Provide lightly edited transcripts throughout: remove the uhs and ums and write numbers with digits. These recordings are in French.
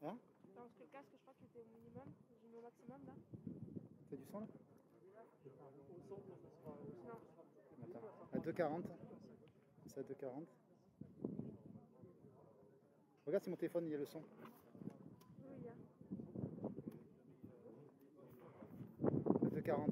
Hein? Non, parce que le casque, je crois qu'il était au minimum. J'ai mis au maximum là. T'as du son là? Non. Attends. À 2,40. C'est à 2,40. Regarde si mon téléphone il y a le son. Oui, il y a. À 2,40.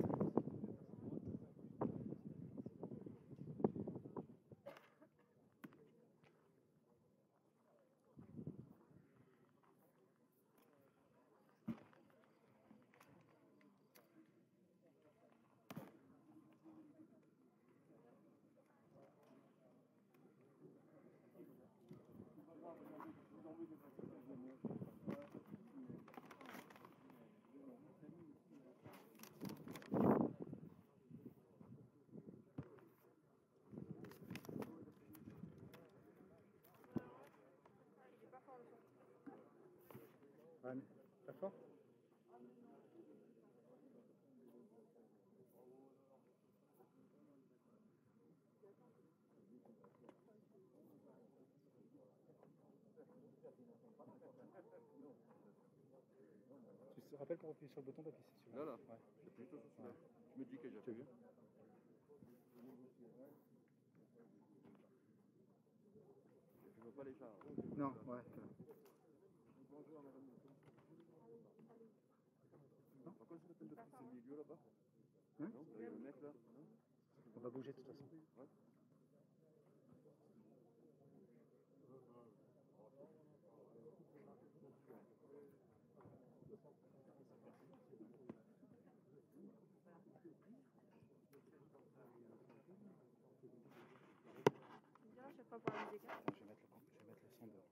Il est pas fort le son. Ouais, mais pas fort? Tu te rappelles pour appuyer sur le bouton d'appuyer sur celui-là? Là, là. Ouais. J'appuie sur celui-là. Je me dis que j'ai appuyé. Je vois pas les chars. Non, ouais. Bonjour madame. Par contre, c'est la peine de pousser le milieu là-bas. Hein? Non, il y a le mec là. On va bouger de toute façon. Ouais. Tu me diras à chaque fois pour la musique. Attends, je vais mettre le son dehors.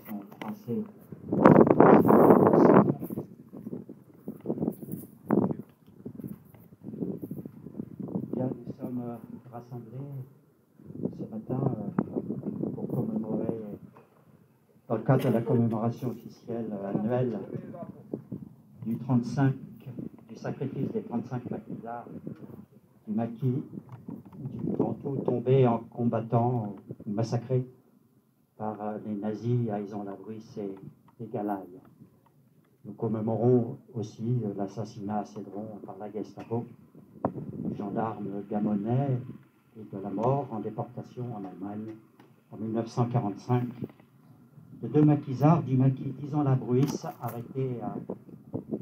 En français. Bien, nous sommes rassemblés ce matin pour commémorer, dans le cadre de la commémoration officielle annuelle du sacrifice des 35 maquisards du maquis du Ventoux tombés en combattant ou massacrés par les nazis à Aizon-la-Bruisse et Galaï. Nous commémorons aussi l'assassinat à Cédron par la Gestapo du gendarme Gamonnet et de la mort en déportation en Allemagne en 1945 de deux maquisards du maquis d'Aizon-la-Bruisse arrêtés à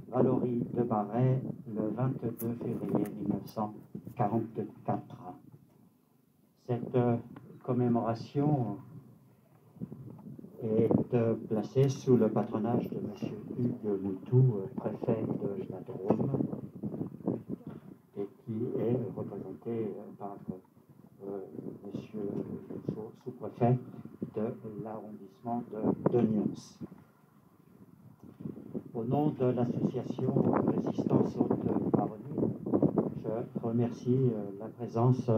Valory-de-Baret le 22 février 1944. Cette commémoration est placée sous le patronage de M. Hugues Moutou, préfet de la Drôme, et qui est représenté par M. le sous-préfet de l'arrondissement de Nyons. Au nom de l'association Résistance Haute-Baronnie, je remercie la présence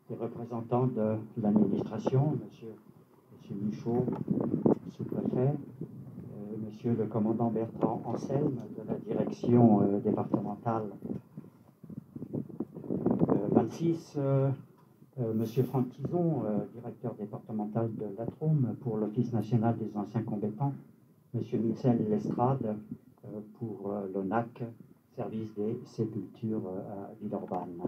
des représentants de l'administration, M. Michaud, sous-préfet, Monsieur le commandant Bertrand Anselme de la direction départementale 26, Monsieur Franck Tison, directeur départemental de la Drôme pour l'Office national des anciens combattants, Monsieur Michel Lestrade pour l'ONAC, service des sépultures à Villeurbanne.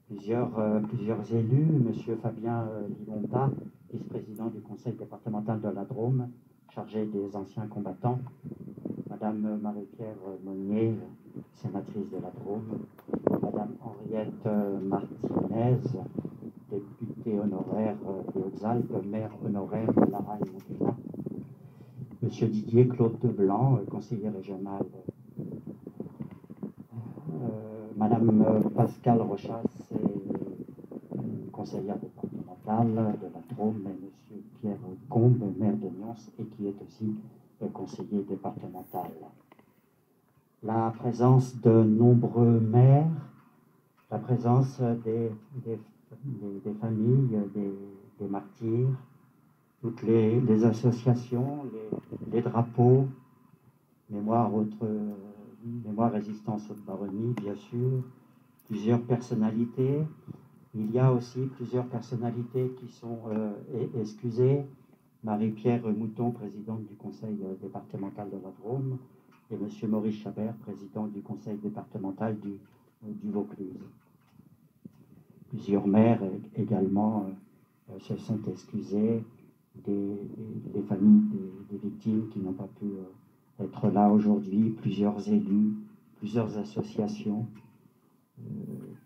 Plusieurs élus, Monsieur Fabien Limonta, vice-président du conseil départemental de la Drôme, chargé des anciens combattants, Madame Marie-Pierre Monnier, sénatrice de la Drôme, Madame Henriette Martinez, député honoraire des Hautes-Alpes, maire honoraire de La Haye-Monthénin, Monsieur Didier Claude Deblanc, conseiller régional, Madame Pascale Rochas, conseillère départementale de la Drôme, et Monsieur Pierre Combe, maire de Nyons, et qui est aussi conseiller départemental. La présence de nombreux maires, la présence des familles, des martyrs, toutes les associations, les drapeaux, mémoire résistance Haute-Baronnie, bien sûr, plusieurs personnalités. Il y a aussi plusieurs personnalités qui sont excusées. Marie-Pierre Mouton, présidente du conseil départemental de la Drôme, et M. Maurice Chabert, président du conseil départemental du Vaucluse. Plusieurs maires également se sont excusés, des familles des victimes qui n'ont pas pu être là aujourd'hui, plusieurs élus, plusieurs associations,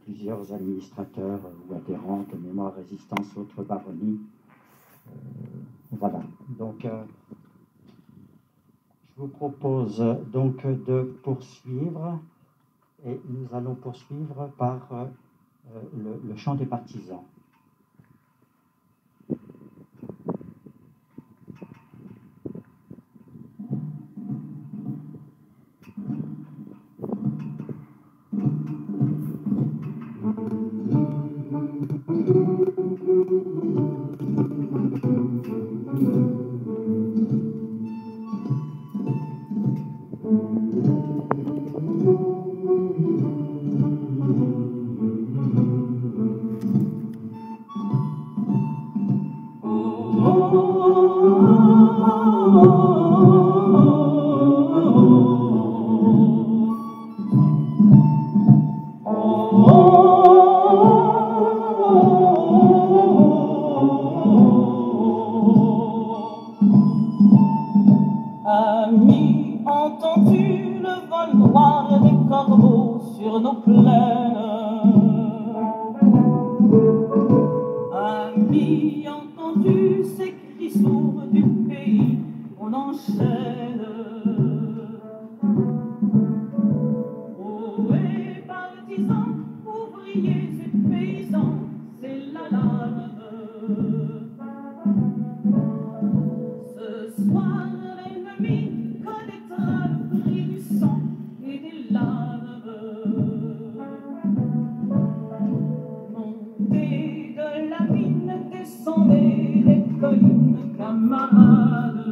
plusieurs administrateurs ou adhérents de Mémoire Résistance Haute-Baronnie. Voilà, donc je vous propose donc de poursuivre, et nous allons poursuivre par le chant des partisans. Amis, entends-tu le vol noir des corbeaux sur nos plaines? Amis, entends-tu ces cris sourds du pays qu'on enchaîne? Ohé, partisans, ouvriers et paysans, c'est l'alarme. Ce soir, l'ennemi connaîtra le prix du sang et des larmes. Montez de la mine, descendez des collines, camarades.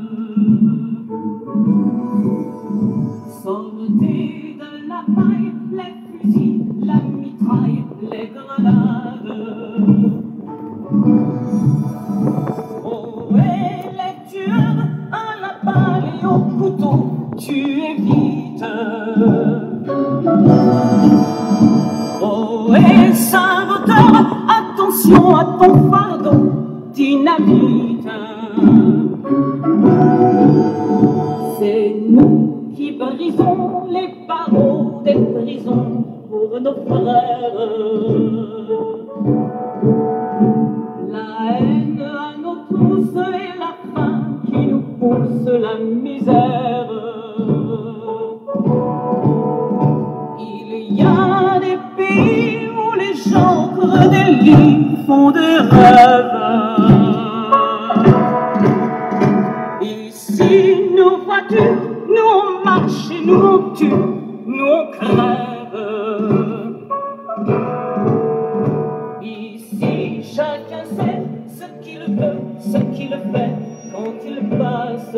Sortez de la paille, les fusils, la mitraille, les grenades. Oh, et les tueurs à la balle et au couteau, tuez vite. Oh, et saboteur, attention à ton fardeau, dynamite. C'est nous qui brisons les barreaux des prisons pour nos frères. La haine à nos trousses et la faim qui nous pousse la misère. Il y a des pays où les gens creux des lits font des rêves. Ici, nous vois-tu, nous on marche et nous on tue, nous on crève. Ici, chacun sait ce qu'il veut, ce qu'il fait quand il passe.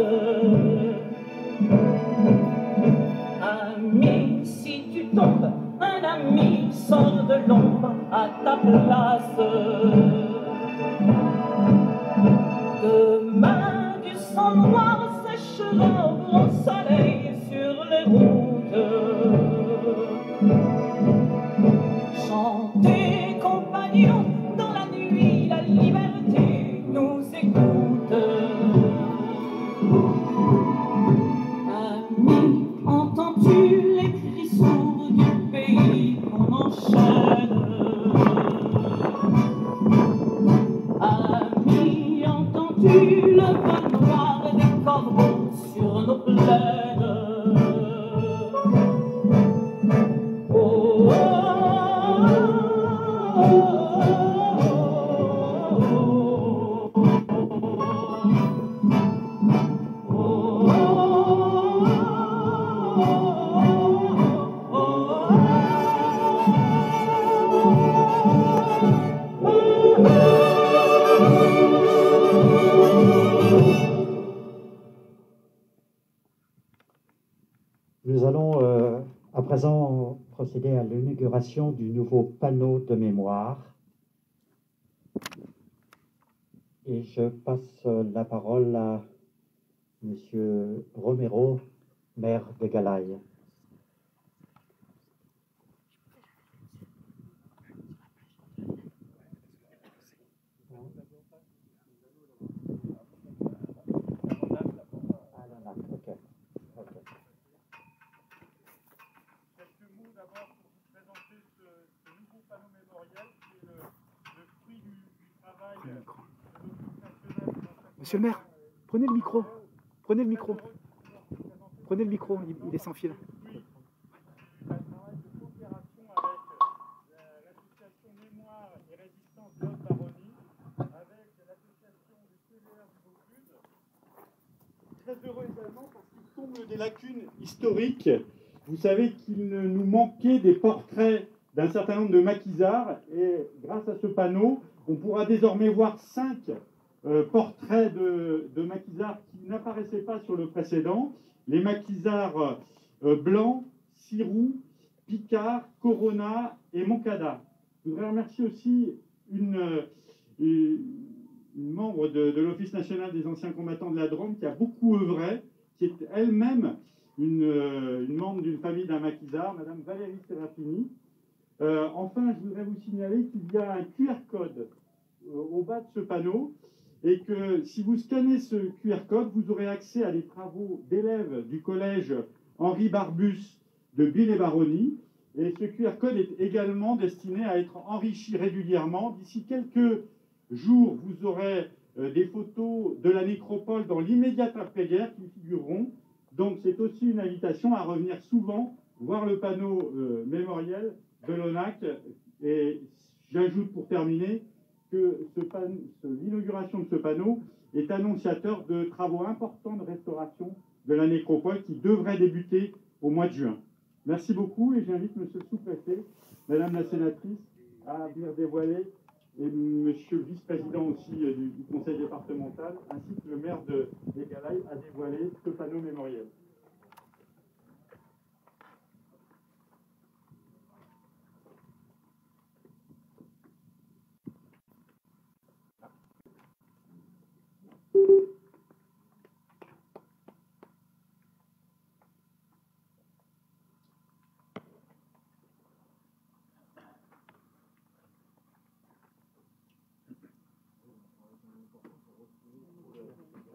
Ami, si tu tombes, un ami sort de l'ombre à ta place. Demain, du sang noir séchera au grand soleil sur les routes. Chantez, compagnons, dans la nuit, la liberté nous écoute. Amis, entends-tu les cris sourds du pays qu'on enchaîne? entends-tu le vent noir des corbeaux sur nos plaines? Oh, Nous allons à présent procéder à l'inauguration du nouveau panneau de mémoire. Et je passe la parole à Monsieur Romero, maire de Galaï. Quelques mots d'abord pour vous présenter ce nouveau panneau mémorial qui est le fruit du travail de l'Office national des anciens Monsieur le maire, prenez le micro. Prenez le micro. Prenez le micro, il est sans fil. un travail de coopération avec l'association Mémoire et Résistance de Haute-Baronnie, avec l'association du CVR du Vaucluse. Très heureux également parce qu'il comble des lacunes historiques. Vous savez qu'il nous manquait des portraits d'un certain nombre de maquisards et grâce à ce panneau, on pourra désormais voir 5 portraits de maquisards qui n'apparaissaient pas sur le précédent. Les maquisards blancs, Sirou, Picard, Corona et Moncada. Je voudrais remercier aussi une membre de l'Office national des anciens combattants de la Drôme qui a beaucoup œuvré, qui est elle-même une membre d'une famille d'un maquisard, Madame Valérie Serafini. Enfin, je voudrais vous signaler qu'il y a un QR code au bas de ce panneau et que si vous scannez ce QR code, vous aurez accès à des travaux d'élèves du collège Henri Barbus de Buis-les-Baronnies. Et ce QR code est également destiné à être enrichi régulièrement. D'ici quelques jours, vous aurez des photos de la nécropole dans l'immédiate après-guerre qui figureront. Donc c'est aussi une invitation à revenir souvent voir le panneau mémoriel de l'ONAC. Et j'ajoute pour terminer que l'inauguration de ce panneau est annonciateur de travaux importants de restauration de la nécropole qui devraient débuter au mois de juin. Merci beaucoup et j'invite Monsieur le sous-préfet, Madame la sénatrice à venir dévoiler et Monsieur le vice-président aussi du conseil départemental ainsi que le maire de Galaï à dévoiler ce panneau mémoriel.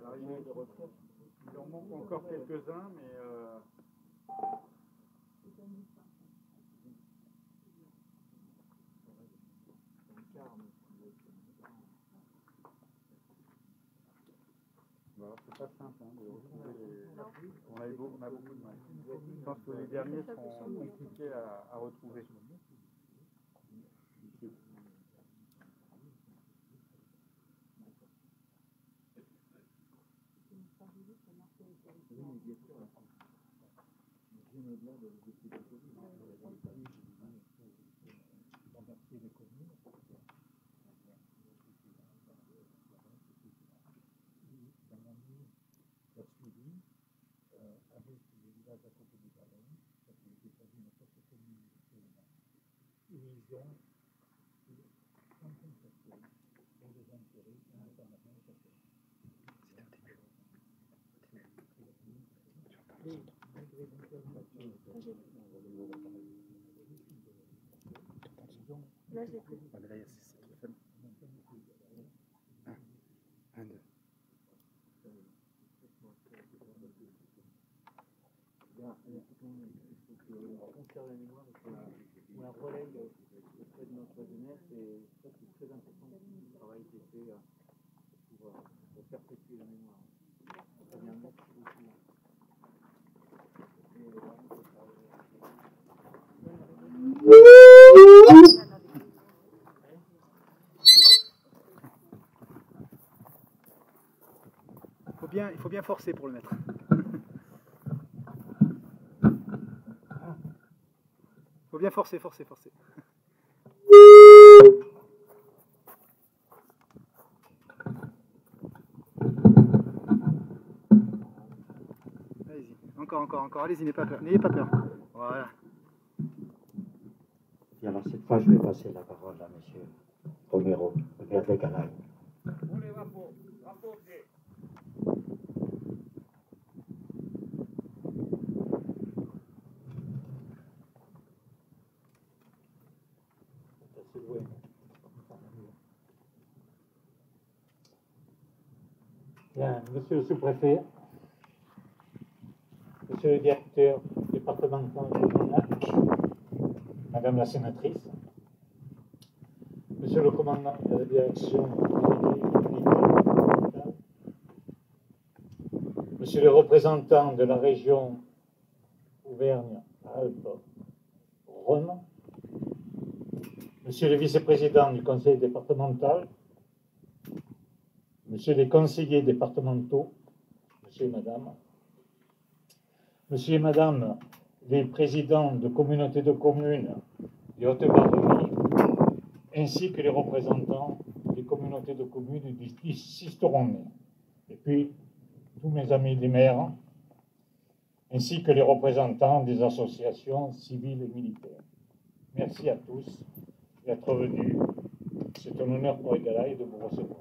Alors, il en manque encore quelques-uns, mais bon, c'est pas simple de retrouver les... On a beaucoup de mal. Je pense que les derniers sont compliqués à retrouver. Là, je l'ai pris. Ah, mais là, c'est trop faible. 1, 2. On conserve la mémoire et qu'on la relaye auprès de notre jeunesse et ça c'est très important le travail qui est fait pour perpétue la mémoire. Très bien, merci beaucoup. Il faut bien forcer pour le mettre. Il faut bien forcer. Allez-y, encore, allez-y, n'ayez pas peur. Voilà. Et alors cette fois, je vais passer la parole à M. Romero, le maire de Galaï. Bien, monsieur le sous-préfet, monsieur le directeur départemental de Monac, madame la sénatrice, monsieur le commandant de la direction militaire, monsieur le représentant de la région Auvergne-Alpes-Rhône, monsieur le vice-président du conseil départemental, monsieur les conseillers départementaux, monsieur et madame les présidents de communautés de communes de Haute-Baronnie, ainsi que les représentants des communautés de communes du Sisteronnet, et puis tous mes amis les maires, ainsi que les représentants des associations civiles et militaires. Merci à tous d'être venus. C'est un honneur pour Galaï de vous recevoir.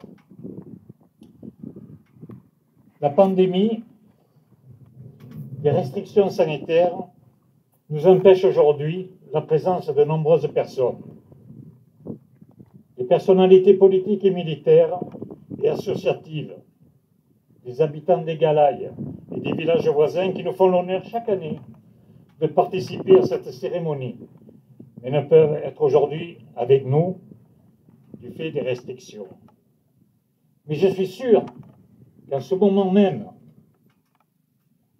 La pandémie, les restrictions sanitaires nous empêchent aujourd'hui la présence de nombreuses personnes. Les personnalités politiques et militaires et associatives, les habitants des Galaï et des villages voisins qui nous font l'honneur chaque année de participer à cette cérémonie, mais ne peuvent être aujourd'hui avec nous du fait des restrictions. Mais je suis sûr qu'en ce moment même,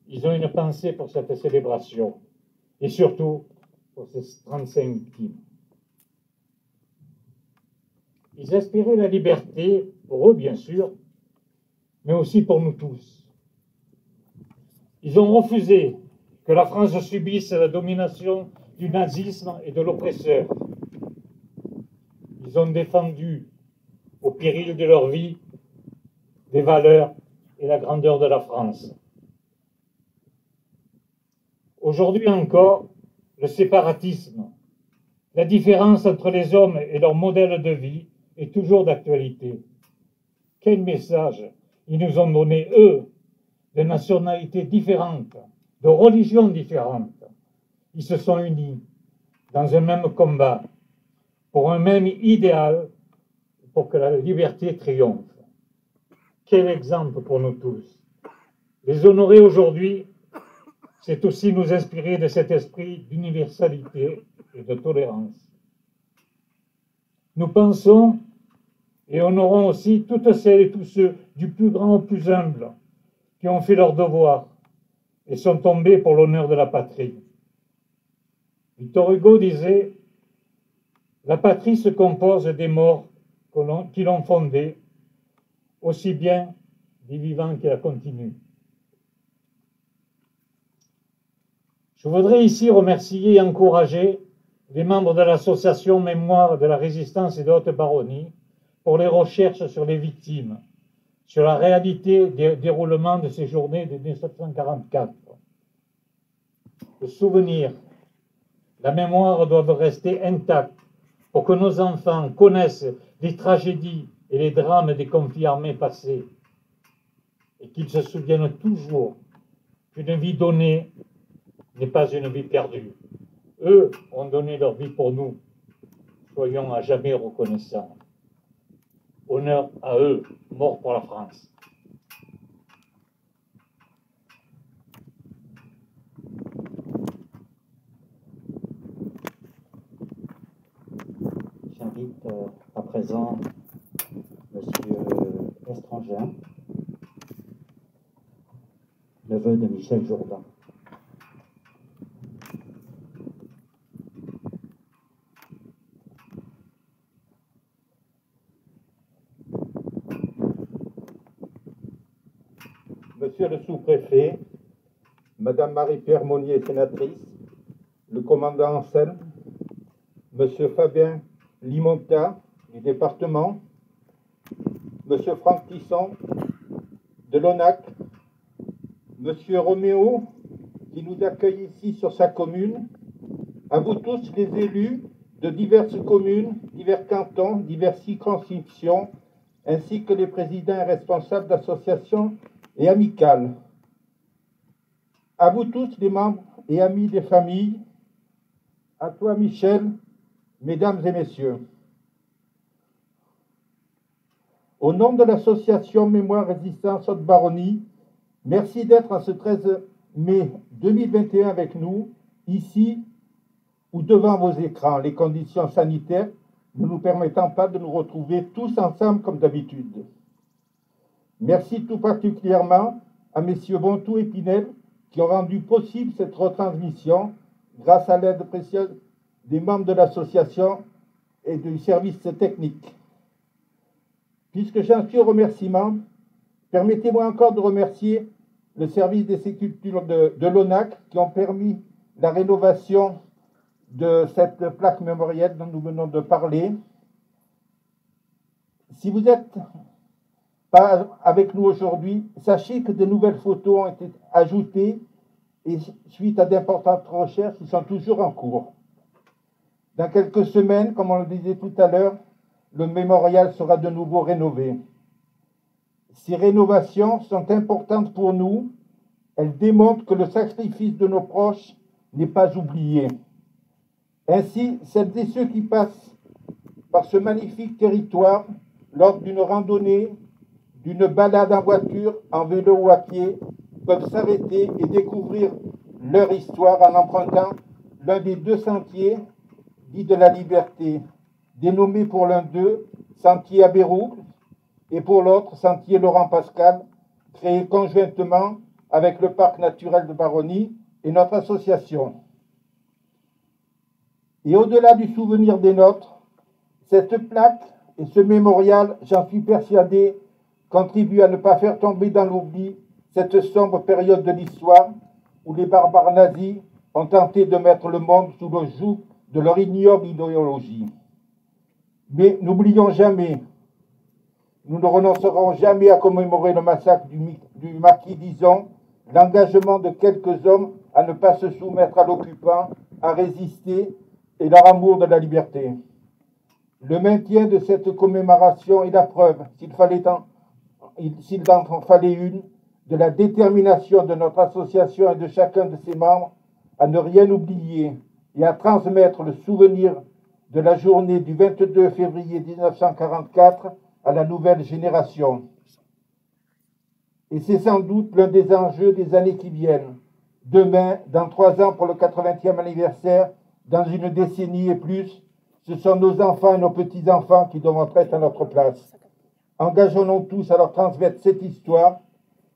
ils ont une pensée pour cette célébration et surtout pour ces 35 victimes. Ils aspiraient la liberté, pour eux bien sûr, mais aussi pour nous tous. Ils ont refusé que la France subisse la domination du nazisme et de l'oppresseur. Ils ont défendu, au péril de leur vie, des valeurs et la grandeur de la France. Aujourd'hui encore, le séparatisme, la différence entre les hommes et leur modèle de vie est toujours d'actualité. Quel message ils nous ont donné, eux, de nationalités différentes, de religions différentes. Ils se sont unis dans un même combat, pour un même idéal, pour que la liberté triomphe. Quel exemple pour nous tous. Les honorer aujourd'hui, c'est aussi nous inspirer de cet esprit d'universalité et de tolérance. Nous pensons et honorons aussi toutes celles et tous ceux, du plus grand au plus humble, qui ont fait leur devoir et sont tombés pour l'honneur de la patrie. Victor Hugo disait « La patrie se compose des morts qui l'ont fondée, aussi bien des vivants qui la continuent. » Je voudrais ici remercier et encourager les membres de l'association Mémoire de la Résistance et de Haute-Baronnie pour les recherches sur les victimes, sur la réalité des déroulements de ces journées de 1944. Le souvenir, la mémoire doivent rester intacts pour que nos enfants connaissent les tragédies et les drames des conflits armés passés et qu'ils se souviennent toujours qu'une vie donnée n'est pas une vie perdue. Eux ont donné leur vie pour nous. Soyons à jamais reconnaissants. Honneur à eux, morts pour la France. J'invite à présent M. Estrangin, neveu de Michel Jourdan. Monsieur le sous-préfet, Madame Marie-Pierre Monnier, sénatrice, le commandant Anselme, Monsieur Fabien Limonta du département, Monsieur Franck Tisson de l'ONAC, Monsieur Roméo qui nous accueille ici sur sa commune, à vous tous les élus de diverses communes, divers cantons, diverses circonscriptions, ainsi que les présidents et responsables d'associations et amicales. À vous tous les membres et amis des familles, à toi Michel, mesdames et messieurs. Au nom de l'association Mémoire Résistance Haute-Baronnie, merci d'être en ce 13 mai 2021 avec nous, ici ou devant vos écrans, les conditions sanitaires ne nous permettant pas de nous retrouver tous ensemble comme d'habitude. Merci tout particulièrement à messieurs Bontou et Pinel qui ont rendu possible cette retransmission grâce à l'aide précieuse des membres de l'association et du service technique. Puisque j'en suis au remerciement, permettez-moi encore de remercier le service des sépultures de l'ONAC qui ont permis la rénovation de cette plaque mémorielle dont nous venons de parler. Si vous n'êtes pas avec nous aujourd'hui, sachez que de nouvelles photos ont été ajoutées et suite à d'importantes recherches, ils sont toujours en cours. Dans quelques semaines, comme on le disait tout à l'heure, le mémorial sera de nouveau rénové. Ces rénovations sont importantes pour nous. Elles démontrent que le sacrifice de nos proches n'est pas oublié. Ainsi, celles et ceux qui passent par ce magnifique territoire lors d'une randonnée, d'une balade en voiture, en vélo ou à pied, peuvent s'arrêter et découvrir leur histoire en empruntant l'un des deux sentiers dits de la liberté, dénommé pour l'un d'eux Sentier Abbé-Roucle et pour l'autre Sentier Laurent-Pascal, créé conjointement avec le Parc naturel de Baronnie et notre association. Et au-delà du souvenir des nôtres, cette plaque et ce mémorial, j'en suis persuadé, contribuent à ne pas faire tomber dans l'oubli cette sombre période de l'histoire où les barbares nazis ont tenté de mettre le monde sous le joug de leur ignoble idéologie. Mais n'oublions jamais, nous ne renoncerons jamais à commémorer le massacre du maquis d'Izon, l'engagement de quelques hommes à ne pas se soumettre à l'occupant, à résister et leur amour de la liberté. Le maintien de cette commémoration est la preuve, s'il en fallait une, de la détermination de notre association et de chacun de ses membres à ne rien oublier et à transmettre le souvenir de la journée du 22 février 1944 à la nouvelle génération. Et c'est sans doute l'un des enjeux des années qui viennent. Demain, dans 3 ans pour le 80e anniversaire, dans une décennie et plus, ce sont nos enfants et nos petits-enfants qui devront être à notre place. Engageons-nous tous à leur transmettre cette histoire,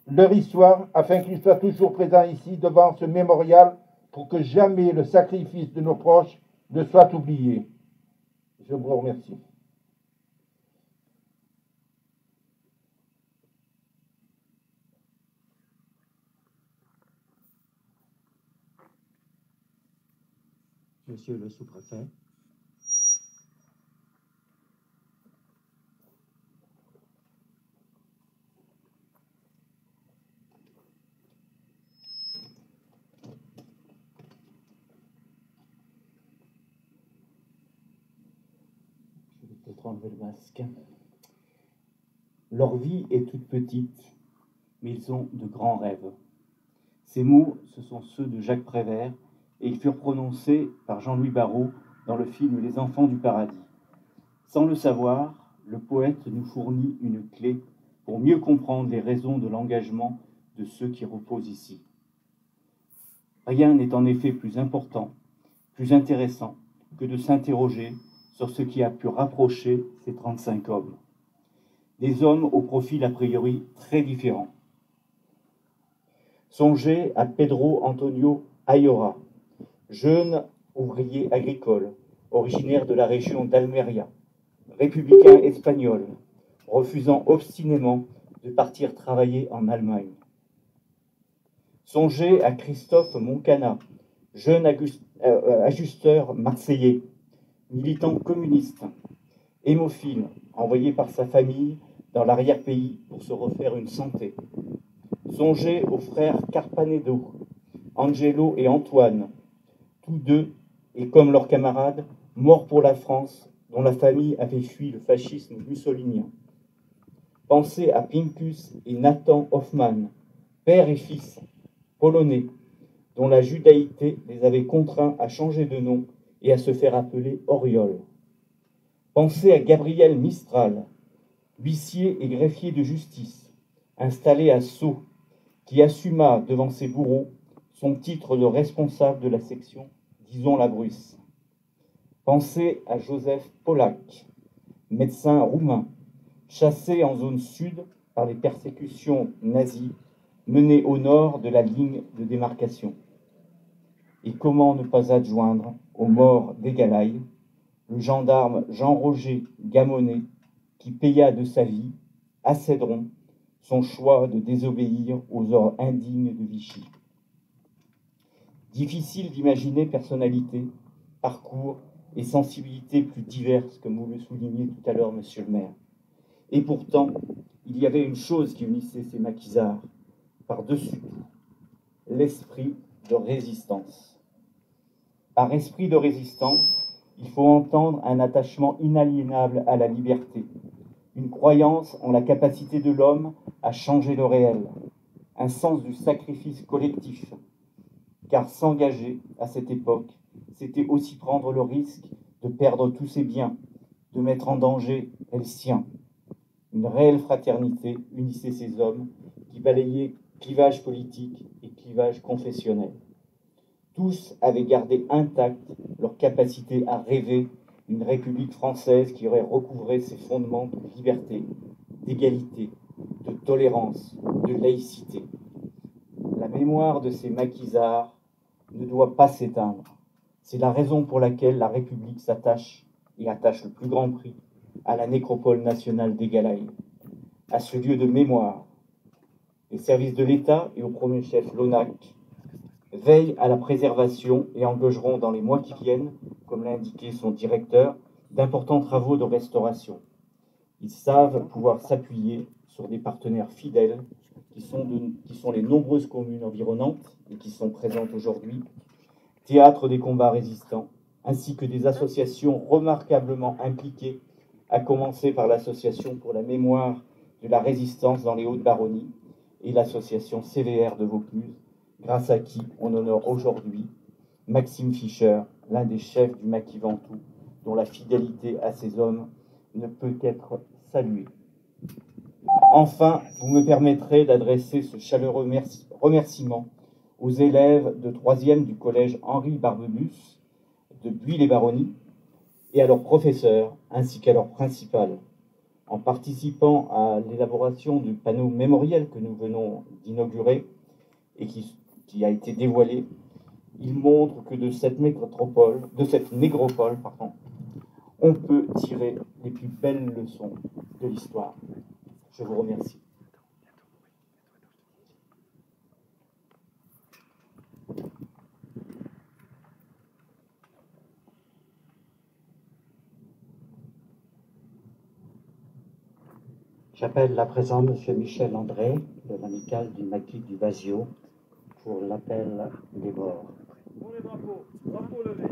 leur histoire, afin qu'ils soient toujours présents ici devant ce mémorial pour que jamais le sacrifice de nos proches ne soit oublié. Je vous remercie. Monsieur le sous-préfet. Je vais peut-être enlever le masque. Leur vie est toute petite, mais ils ont de grands rêves. Ces mots, ce sont ceux de Jacques Prévert, et ils furent prononcés par Jean-Louis Barrault dans le film Les Enfants du Paradis. Sans le savoir, le poète nous fournit une clé pour mieux comprendre les raisons de l'engagement de ceux qui reposent ici. Rien n'est en effet plus important, plus intéressant que de s'interroger sur ce qui a pu rapprocher ces 35 hommes. Des hommes au profil a priori très différents. Songez à Pedro Antonio Ayora, jeune ouvrier agricole, originaire de la région d'Almeria, républicain espagnol, refusant obstinément de partir travailler en Allemagne. Songez à Christophe Moncana, jeune ajusteur marseillais, militant communiste, hémophile, envoyé par sa famille dans l'arrière-pays pour se refaire une santé. Songez aux frères Carpanedo, Angelo et Antoine, tous deux, et comme leurs camarades, morts pour la France, dont la famille avait fui le fascisme mussolinien. Pensez à Pincus et Nathan Hoffmann, père et fils, polonais, dont la judaïté les avait contraints à changer de nom et à se faire appeler Auriol. Pensez à Gabriel Mistral, huissier et greffier de justice, installé à Sceaux, qui assuma devant ses bourreaux son titre de responsable de la section Dizon-la-Brusse. Pensez à Joseph Polak, médecin roumain, chassé en zone sud par les persécutions nazies menées au nord de la ligne de démarcation. Et comment ne pas adjoindre aux morts d'Égalaï le gendarme Jean-Roger Gamonnet, qui paya de sa vie, à Cédron, son choix de désobéir aux ordres indignes de Vichy. Difficile d'imaginer personnalité, parcours et sensibilités plus diverses, comme vous le soulignez tout à l'heure, monsieur le maire. Et pourtant, il y avait une chose qui unissait ces maquisards, par-dessus tout, l'esprit de résistance. Par esprit de résistance, il faut entendre un attachement inaliénable à la liberté, une croyance en la capacité de l'homme à changer le réel, un sens du sacrifice collectif, car s'engager à cette époque, c'était aussi prendre le risque de perdre tous ses biens, de mettre en danger les siens. Une réelle fraternité unissait ces hommes qui balayaient clivage politique et clivage confessionnel. Tous avaient gardé intacte leur capacité à rêver d'une République française qui aurait recouvré ses fondements de liberté, d'égalité, de tolérance, de laïcité. La mémoire de ces maquisards ne doit pas s'éteindre. C'est la raison pour laquelle la République s'attache, et attache le plus grand prix, à la nécropole nationale d'Égalaï, à ce lieu de mémoire. Les services de l'État, et au premier chef l'ONAC, veillent à la préservation et engageront dans les mois qui viennent, comme l'a indiqué son directeur, d'importants travaux de restauration. Ils savent pouvoir s'appuyer sur des partenaires fidèles qui sont les nombreuses communes environnantes et qui sont présentes aujourd'hui, théâtre des combats résistants, ainsi que des associations remarquablement impliquées, à commencer par l'association pour la mémoire de la résistance dans les Hautes-Baronnies et l'association CVR de Vaucluse, grâce à qui on honore aujourd'hui Maxime Fischer, l'un des chefs du Maquis Ventoux, dont la fidélité à ces hommes ne peut qu'être saluée. Enfin, vous me permettrez d'adresser ce chaleureux remerciement aux élèves de 3e du collège Henri Barbebus de Buis-les-Baronnies et à leurs professeurs, ainsi qu'à leur principal. En participant à l'élaboration du panneau mémoriel que nous venons d'inaugurer et qui a été dévoilé, il montre que de cette négropole, on peut tirer les plus belles leçons de l'histoire. Je vous remercie. J'appelle à présent M. Michel André, de l'amicale du Maquis du Vasio, pour l'appel des morts. Pour les drapeaux, drapeau levé.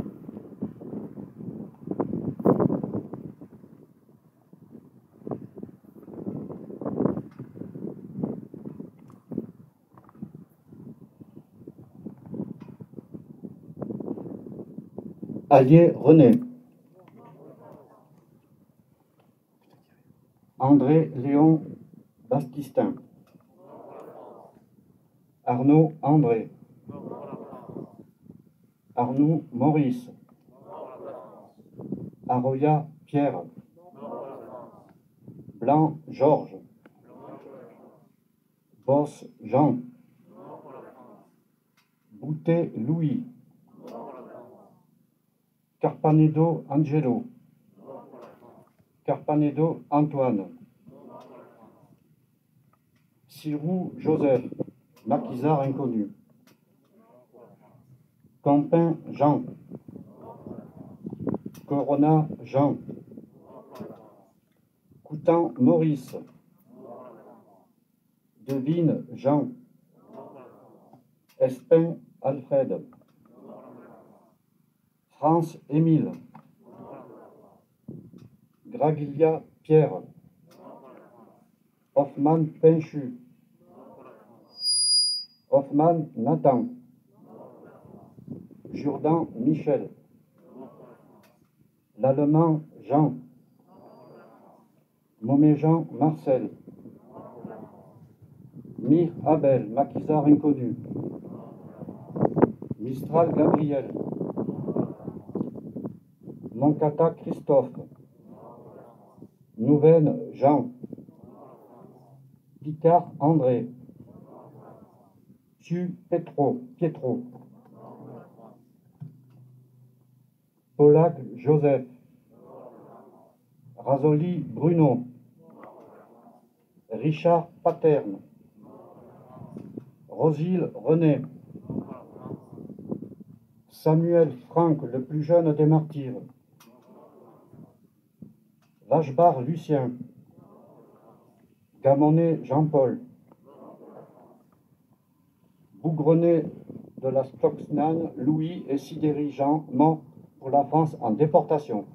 Allier René. André Léon Bastistin. Arnaud André. Arnaud Maurice. Arroya Pierre. Blanc Georges. Boss Jean. Boutet Louis. Carpanedo Angelo. Carpanedo Antoine. Sirou Joseph, maquisard inconnu. Campin Jean. Corona Jean. Coutan Maurice. Devine Jean. Espin Alfred. France Émile. Graglia Pierre. Hoffman Pinchu. Hoffman Nathan. Jourdan Michel. L'Allemand Jean. Moméjean Marcel. Mir Abel, maquisard inconnu. Mistral Gabriel. Moncata Christophe. Nouven Jean. Picard André. Thieu Pietro. Polac Joseph. Razoli Bruno. Richard Paterne. Rosile René. Samuel Franck, le plus jeune des martyrs. Vachebar Lucien. Gamonet Jean-Paul. Bougrenet de la Stoxnan Louis et Sidéry Jean, mort pour la France en déportation.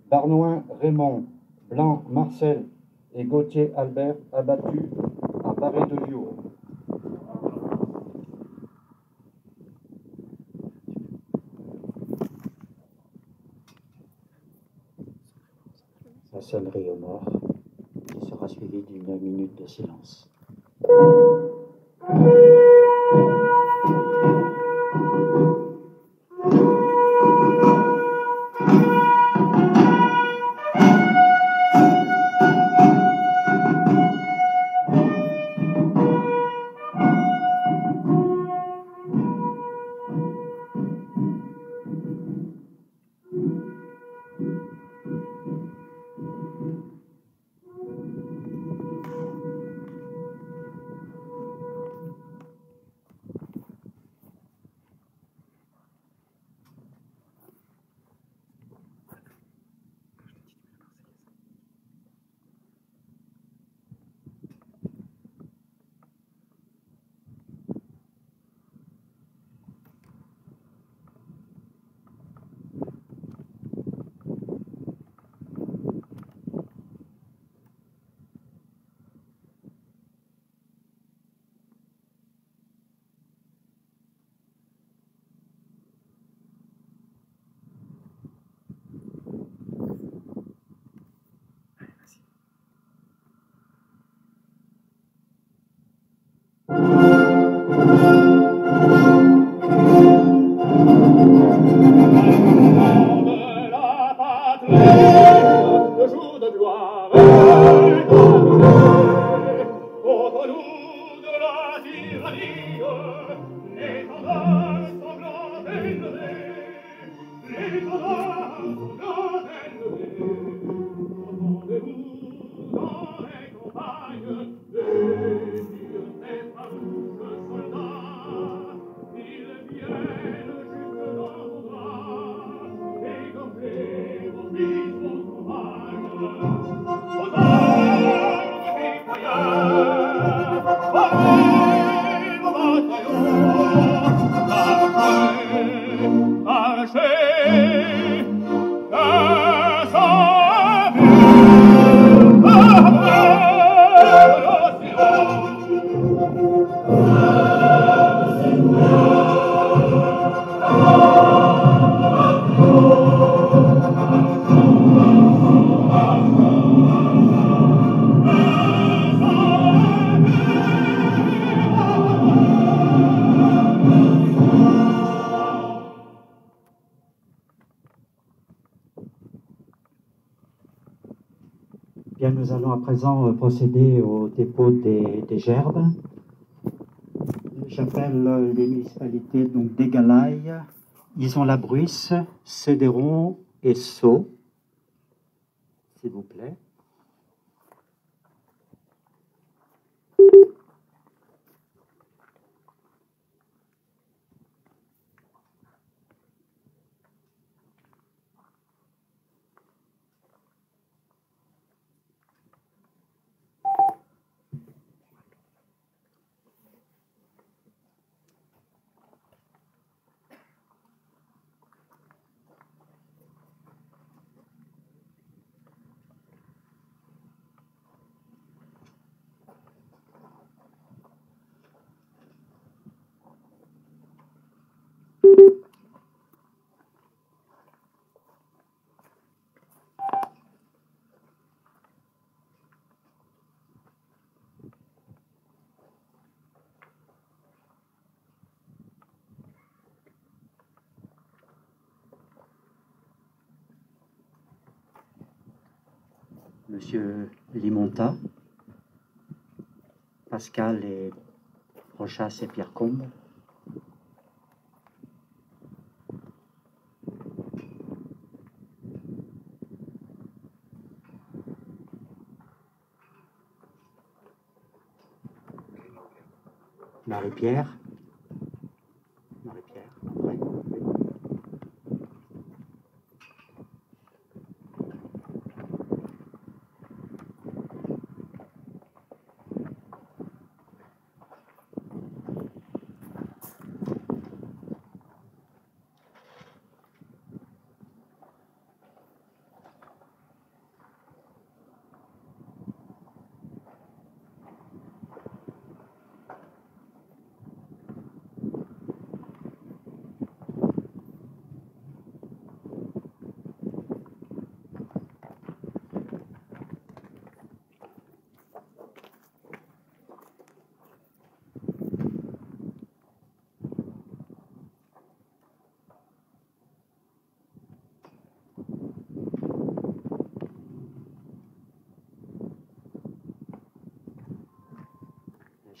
Darnoin Raymond, Blanc Marcel et Gauthier Albert abattus à Barré-de-Viour. La sonnerie aux morts, qui sera suivie d'une minute de silence. Bien, nous allons à présent procéder au dépôt des gerbes. J'appelle les municipalités donc d'Égalaï, Ison-la-Bruisse, Cédéron et Sceaux, s'il vous plaît. Monsieur Limonta, Pascal et Rochas et Pierre Combe. Marie-Pierre. Marie-Pierre, ouais.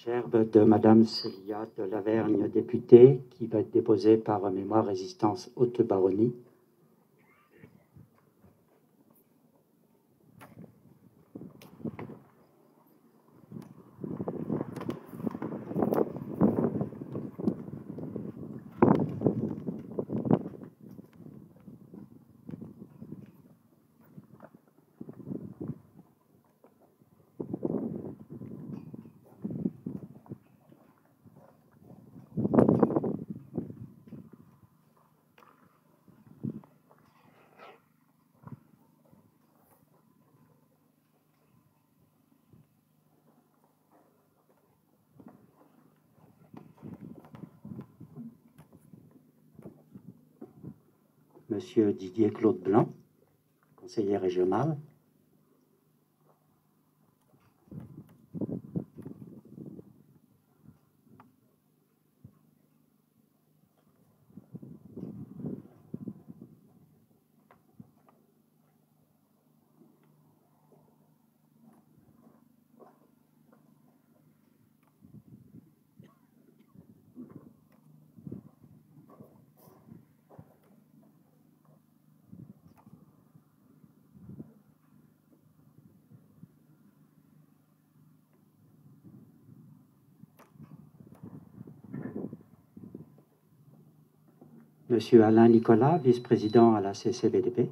Gerbe de Madame Célia de Lavergne, députée, qui va être déposée par Mémoire Résistance Haute-Baronnie. Monsieur Didier Claude Blanc, conseiller régional. Monsieur Alain Nicolas, vice-président à la CCBDP.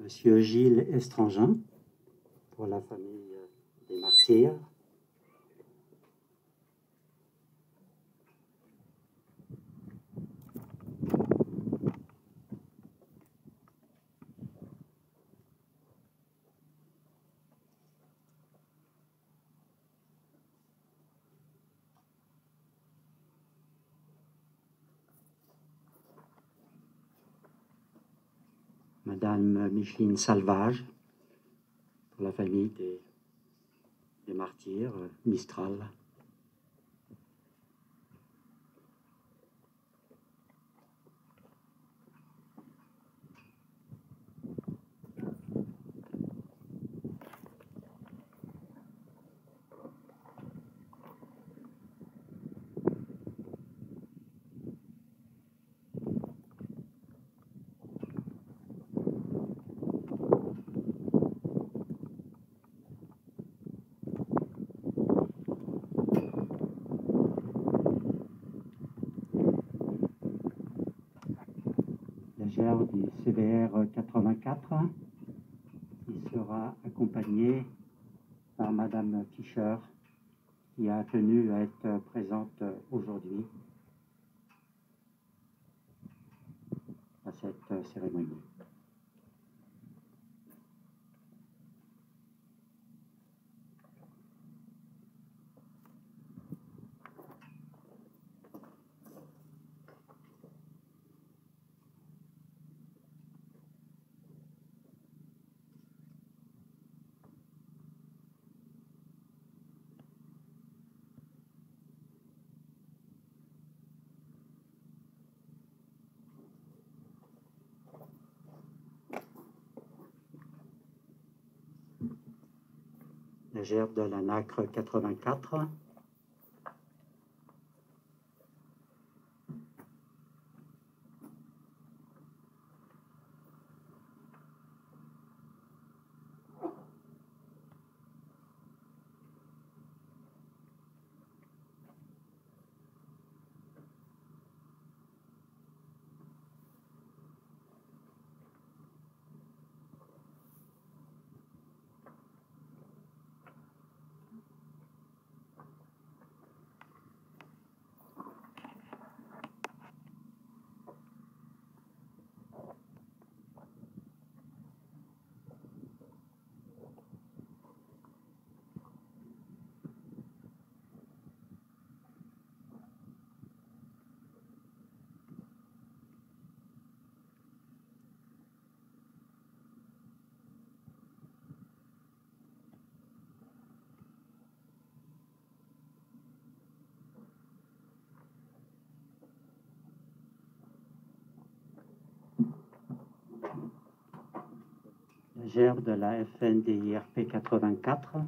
Monsieur Gilles Estrangin, pour la famille des martyrs. Madame Micheline Salvage, pour la famille des martyrs, Mistral. Du CVR 84, qui sera accompagné par Madame Fischer, qui a tenu à être présente aujourd'hui à cette cérémonie. La gerbe de la nacre 84. La gerbe de la FNDIRP 84.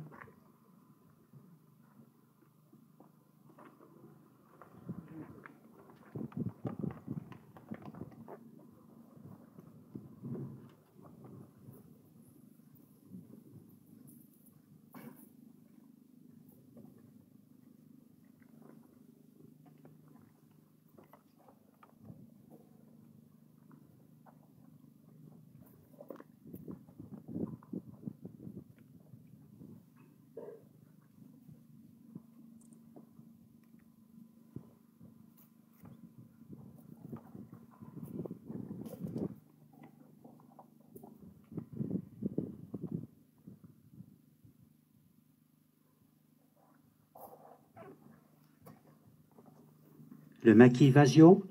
Le maquis Vasio.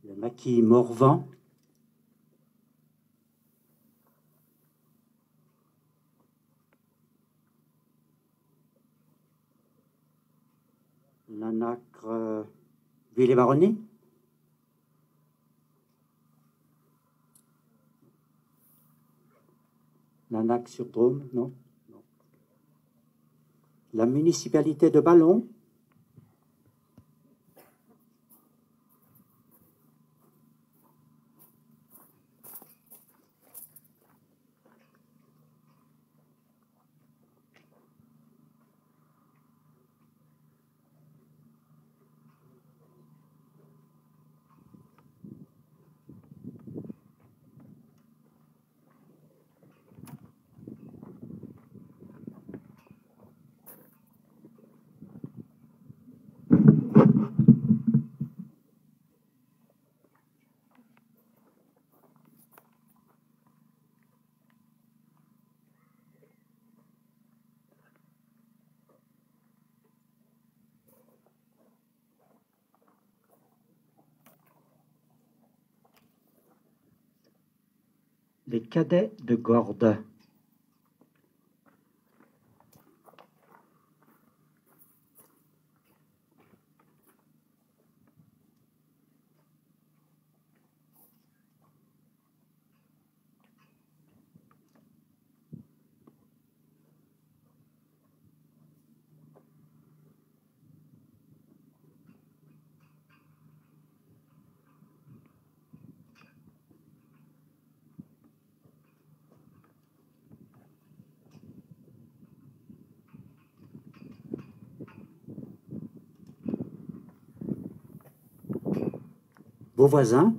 Le maquis Morvan. La nacre Ville-et-Maroni. La nacre sur Drôme, non? Non. La municipalité de Ballon. Les cadets de Gordes. Vos voisins?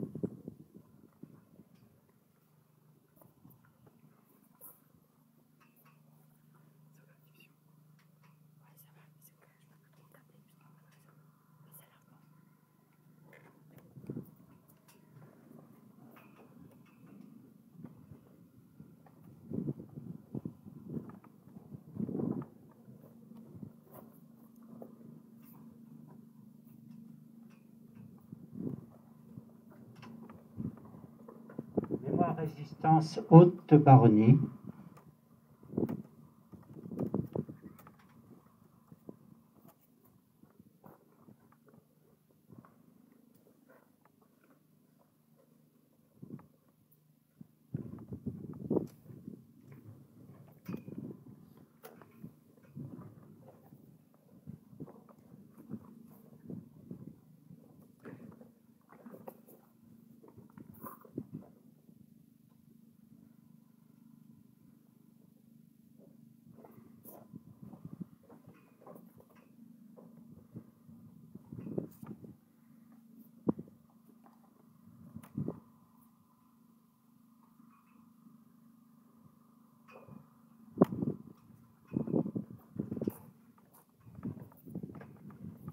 Mémoire Résistance Haute-Baronnie.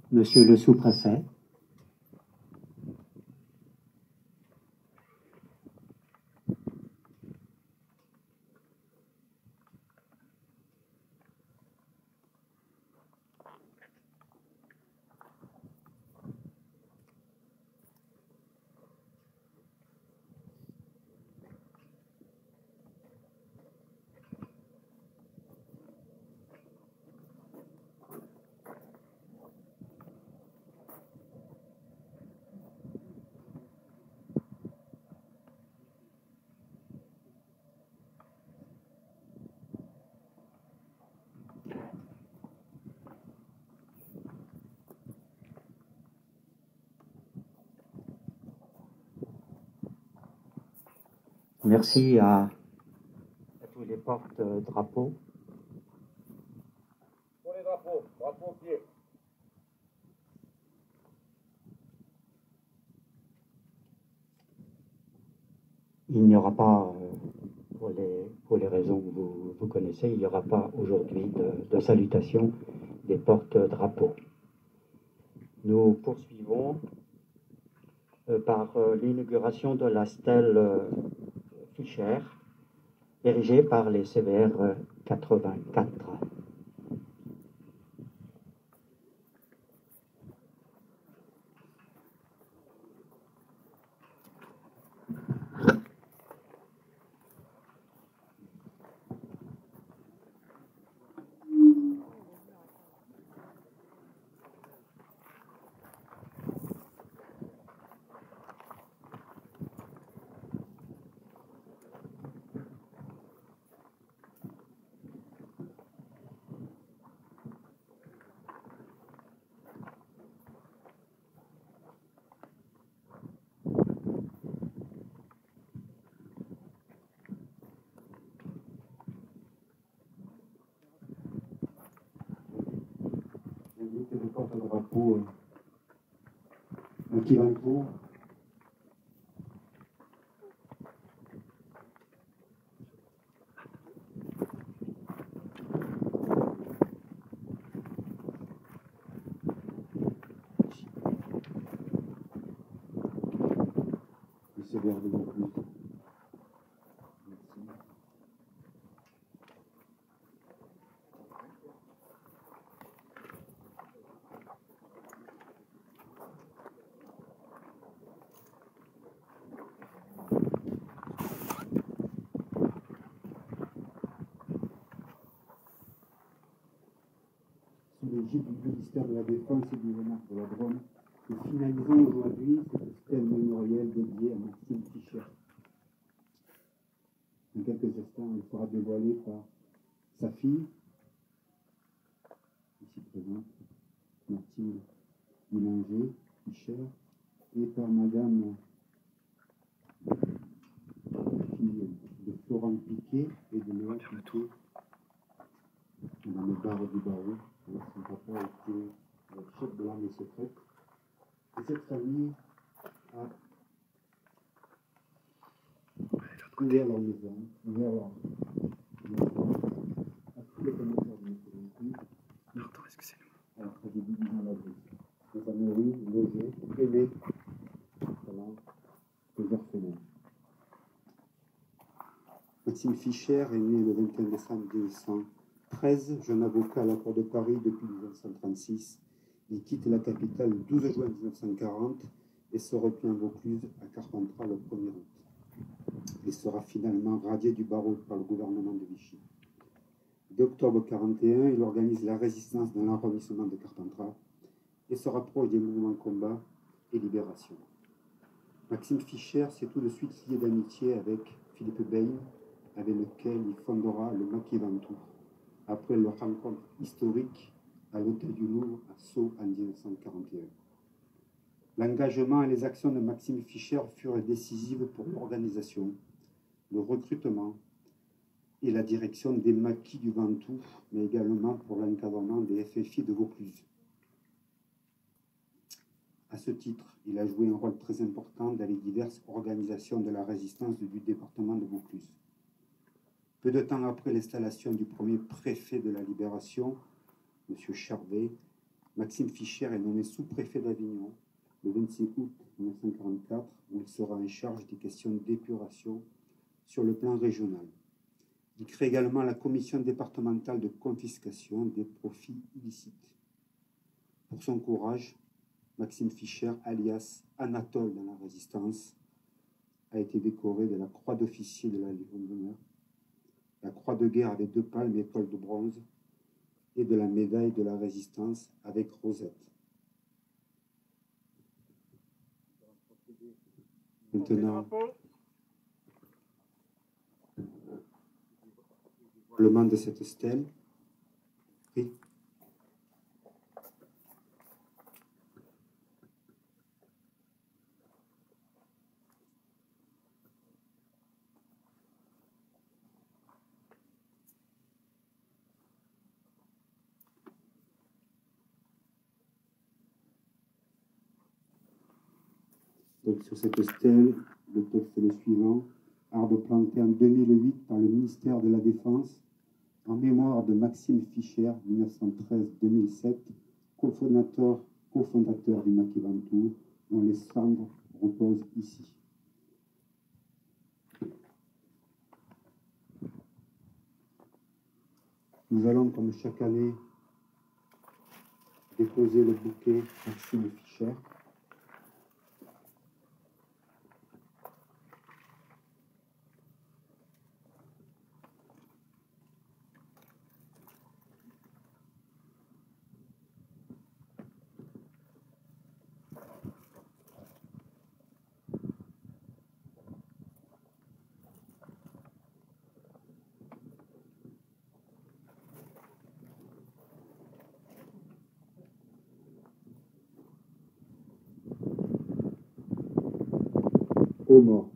Monsieur le sous-préfet. Merci à tous les porte-drapeaux. Pour les drapeaux, drapeaux au pied. Il n'y aura pas, pour les raisons que vous connaissez, il n'y aura pas aujourd'hui de salutation des porte-drapeaux. Nous poursuivons par l'inauguration de la stèle Fischer, érigée par les CVR 84. J'invite les porte-drapeaux un petit tour. C'est vert de beaucoup. Merci. du ministère de la Défense et du monarque de la Drôme. Nous finalisons aujourd'hui cette stèle mémorielle dédiée à Maxime Fischer. Dans quelques instants, elle sera dévoilée par sa fille, ici présente, Mathilde Boulanger Fischer, et par Madame, fille de Florent Piquet et de Léa Piquet, Madame Barre du Barreau. Son papa était le chef de l'armée secrète. Et cette famille a ouvert leur maison, ouvert leur maison à tous les connaisseurs de notre véhicule. Pardon, excusez-nous. Alors, ça j'ai dit dans la brise. Nous avons nourri, logé, aimé pendant les orphelins. Maxime Fischer est né le 21 décembre 1913, jeune avocat à la Cour de Paris depuis 1936. Il quitte la capitale le 12 juin 1940 et se replie en Vaucluse à Carpentras le 1er août. Il sera finalement radié du barreau par le gouvernement de Vichy. Dès octobre 1941, il organise la résistance dans l'arrondissement de Carpentras et se rapproche des mouvements de combat et libération. Maxime Fischer s'est tout de suite lié d'amitié avec Philippe Bain, avec lequel il fondera le Maquis Ventoux, après leur rencontre historique à l'Hôtel du Louvre à Sceaux en 1941. L'engagement et les actions de Maxime Fischer furent décisives pour l'organisation, le recrutement et la direction des maquis du Ventoux, mais également pour l'encadrement des FFI de Vaucluse. À ce titre, il a joué un rôle très important dans les diverses organisations de la résistance du département de Vaucluse. Peu de temps après l'installation du premier préfet de la Libération, M. Charvet, Maxime Fischer est nommé sous-préfet d'Avignon le 26 août 1944, où il sera en charge des questions d'épuration sur le plan régional. Il crée également la commission départementale de confiscation des profits illicites. Pour son courage, Maxime Fischer, alias Anatole dans la Résistance, a été décoré de la Croix d'officier de la Légion d'honneur, la Croix de guerre avec 2 palmes et étoiles de bronze, et de la médaille de la Résistance avec rosette. Maintenant, le man de cette stèle. Oui. Donc, sur cette stèle, le texte est le suivant. Arbre planté en 2008 par le ministère de la Défense en mémoire de Maxime Fischer, 1913-2007, cofondateur du Maquis Ventoux, dont les cendres reposent ici. Nous allons, comme chaque année, déposer le bouquet Maxime Fischer. Aux morts.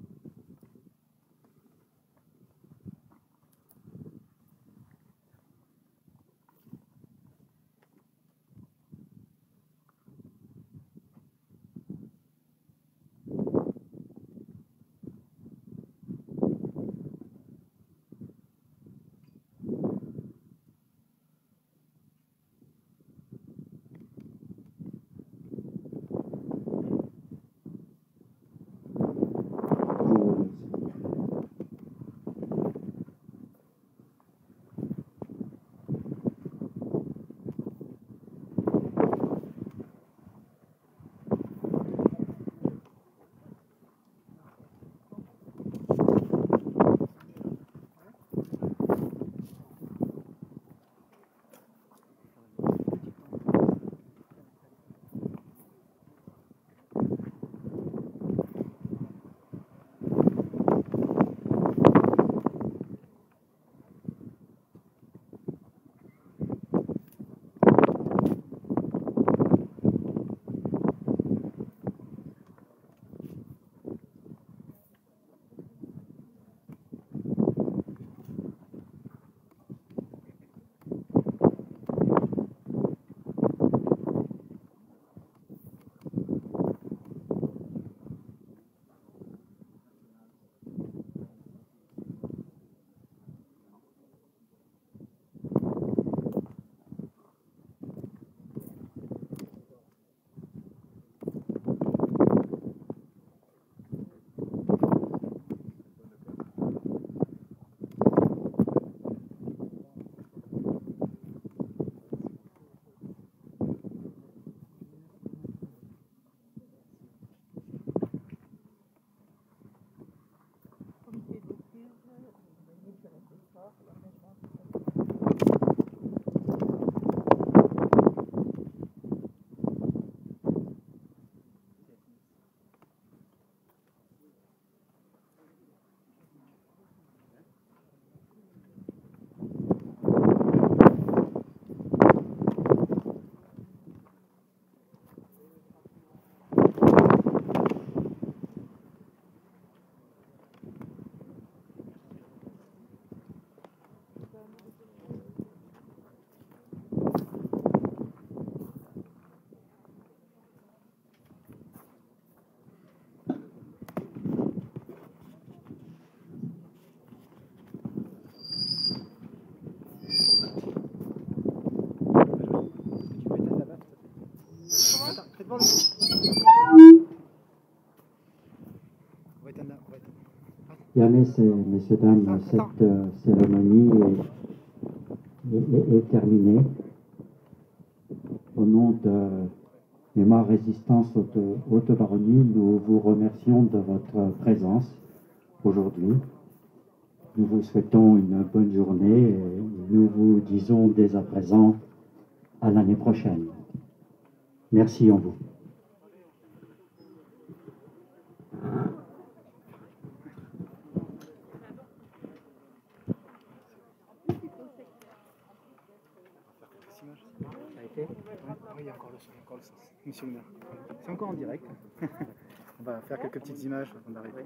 Bien, messieurs, dames, cette cérémonie est terminée. Au nom de Mémoire Résistance Haute-Baronnie, nous vous remercions de votre présence aujourd'hui. Nous vous souhaitons une bonne journée et nous vous disons dès à présent à l'année prochaine. Merci en vous. Oui, il y a encore le son, Monsieur le maire. C'est encore en direct. On va faire quelques petites images avant d'arriver.